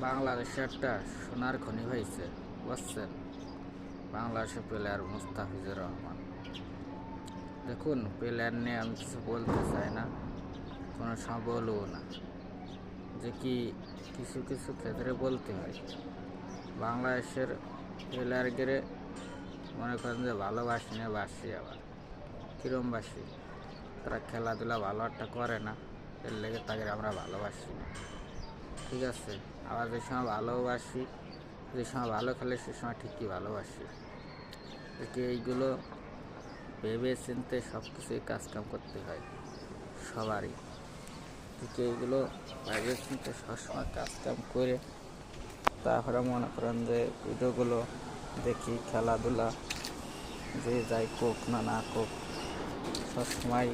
বাংলাদেশে একটা সোনার খনি হয়েছে, বুঝছেন? বাংলাদেশের প্লেয়ার মুস্তাফিজুর রহমান। দেখুন, প্লেয়ার নিয়ে আমি কিছু বলতে চাই না, কোনো সময় বলবো না, যে কি কিছু কিছু ক্ষেত্রে বলতে হয়। বাংলাদেশের প্লেয়ারকে মনে করেন যে ভালোবাসি না, বাসি আবার কিরমবাসী, তারা খেলাধুলা ভালো একটা করে না, এর লেগে তাকে আমরা ভালোবাসি না, ঠিক আছে? আবার যে সময় ভালোবাসি, যে সময় ভালো খেলে সে সময় ঠিকই ভালোবাসি। একে এইগুলো ভেবে চিনতে সব কিছুই কাজকাম করতে হয় সবারই। ঠিক এইগুলো ভেবে চিনতে সবসময় কাজকাম করে তারপরে মনে করেন যে ভিডিওগুলো দেখি, খেলাধুলা যে যাই কোক না না কোক, সবসময়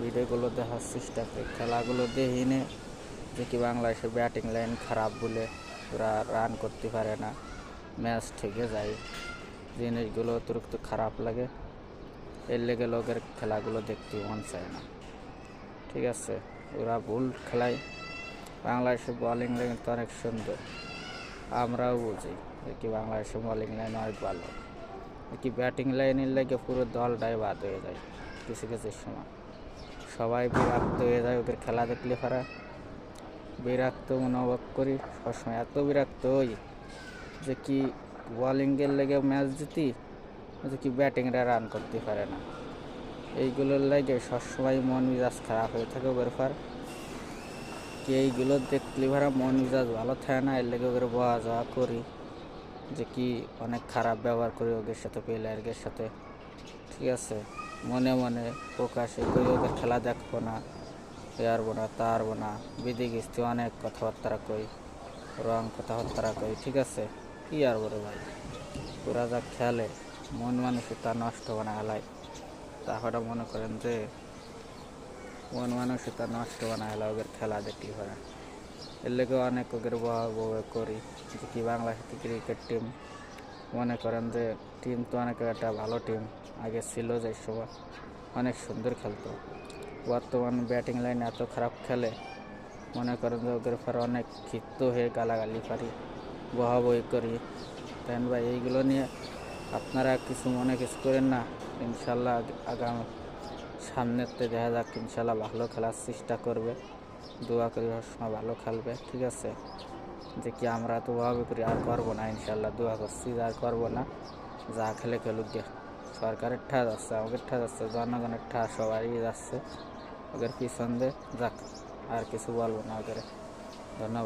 ভিডিওগুলো দেখার চেষ্টা করি। খেলাগুলো দেখি নে যে কি বাংলাদেশের ব্যাটিং লাইন খারাপ বলে ওরা রান করতে পারে না, ম্যাচ থেকে যায়, জিনিসগুলো অতিরিক্ত খারাপ লাগে, এর লেগে লোকের খেলাগুলো দেখতে মন চায় না, ঠিক আছে? ওরা ভুল খেলায়। বাংলাদেশের বোলিং লাইন তো অনেক সুন্দর, আমরাও বুঝি যে কি বাংলাদেশের বোলিং লাইন অনেক ভালো, কি ব্যাটিং লাইনের লেগে পুরো দলটাই বাদ হয়ে যায় কিছু কিছু সময়, সবাই বিরক্ত হয়ে যায় ওদের খেলা দেখলে। পারা বিরক্ত অনুভব করি সবসময়, এত বিরক্ত হই যে কি বোলিংয়ের লেগে ম্যাচ জিতি, যে কি ব্যাটিংরা রান করতে পারে না, এইগুলোর লাগে সবসময় মন মেজাজ খারাপ হয়ে থাকে ওদের পর। কি এইগুলো দেখলে ভাড়া মন মেজাজ ভালো থাকে না, এর লেগে ওদের বয়া যাওয়া করি, যে কি অনেক খারাপ ব্যবহার করি ওদের সাথে, প্লেয়ারদের সাথে, ঠিক আছে? মনে মনে প্রকাশে করি ওদের খেলা দেখবো না, এ আরবো না তা আরবো না, বিধি গিস্তি অনেক কথাবার্তা কই, রং কথাবার্তা কই, ঠিক আছে? কি আর বলে ভাই, ওরা যা খেলে মন মানসিকতা নষ্ট বানায় এলাই, তাহলে মনে করেন যে মন মানসিকতা নষ্ট বানায় এলা ওদের খেলা দেখলি পারে। এর লেগে অনেক ওদের বহ করি যে কি বাংলাদেশ ক্রিকেট টিম, মনে করেন যে টিম তো অনেক একটা ভালো টিম আগে ছিল, যে সময় অনেক সুন্দর খেলতো। বর্তমান ব্যাটিং লাইন এত খারাপ খেলে, মনে করেন যে ওদের পর অনেক ক্ষিপ্ত হয়ে গালাগালি পারি, বহাবহি করি। তাই ভাই এইগুলো নিয়ে আপনারা কিছু মনে কিছু করেন না। ইনশাল্লাহ আগাম সামনেতে দেখা যাক, ইনশাল্লাহ ভালো খেলার চেষ্টা করবে, দোয়া করি সবসময় ভালো খেলবে, ঠিক আছে? যে কি আমরা তো ভাবে করি আর করবো না, ইনশাল্লাহ দোয়া করছি আর করবো না, যা খেলে খেলুক গে। সরকারের ঠা যাচ্ছে, আমাদের ঠা যাচ্ছে, জনগণের ঠা সবারই যাচ্ছে, ওদের পিছন দিয়ে যাক, আর কিছু বলবো না ওদের। ধন্যবাদ।